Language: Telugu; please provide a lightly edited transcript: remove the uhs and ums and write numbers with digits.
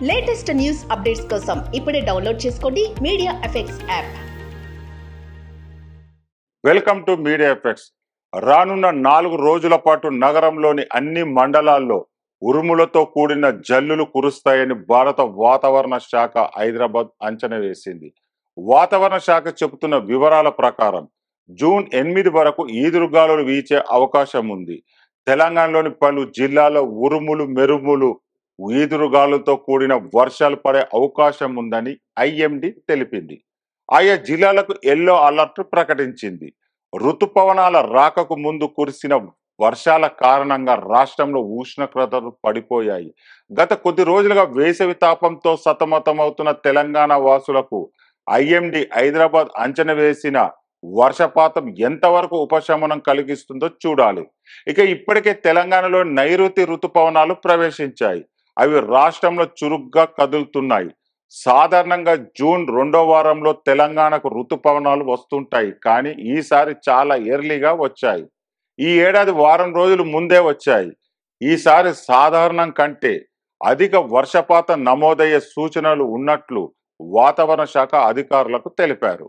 లేటెస్ట్ న్యూస్ అప్డేట్స్ కోసం ఇప్పుడే డౌన్లోడ్ చేసుకోండి media effects app. Welcome to media effects. రానున్న 4 రోజుల పాటు నగరంలోని అన్ని మండలాల్లో ఉరుములతో కూడిన జల్లులు కురుస్తాయని భారత వాతావరణ శాఖ హైదరాబాద్ అంచనా వేసింది. వాతావరణ శాఖ చెబుతున్న వివరాల ప్రకారం జూన్ 8 వరకు ఈదురుగాలులు వీచే అవకాశం ఉంది. తెలంగాణలోని పలు జిల్లాల్లో ఉరుములు మెరుపులు ఈదురుగాలులతో కూడిన వర్షాలు పడే అవకాశం ఉందని ఐఎండీ తెలిపింది. ఆయా జిల్లాలకు ఎల్లో అలర్ట్ ప్రకటించింది. ఋతుపవనాల రాకకు ముందు కురిసిన వర్షాల కారణంగా రాష్ట్రంలో ఉష్ణోగ్రతలు పడిపోయాయి. గత కొద్ది రోజులుగా వేసవి తాపంతో సతమతమవుతున్న తెలంగాణ వాసులకు ఐఎండీ హైదరాబాద్ అంచనా వేసిన వర్షపాతం ఎంతవరకు ఉపశమనం కలిగిస్తుందో చూడాలి. ఇక ఇప్పటికే తెలంగాణలో నైరుతి ఋతుపవనాలు ప్రవేశించాయి. అవి రాష్ట్రంలో చురుగ్గా కదులుతున్నాయి. సాధారణంగా జూన్ 2వ వారంలో తెలంగాణకు ఋతుపవనాలు వస్తుంటాయి, కానీ ఈసారి చాలా ఎర్లీగా వచ్చాయి. ఈ ఏడాది వారం రోజులు ముందే వచ్చాయి. ఈసారి సాధారణం కంటే అధిక వర్షపాతం నమోదయ్యే సూచనలు ఉన్నట్లు వాతావరణ శాఖ అధికారులకు తెలిపారు.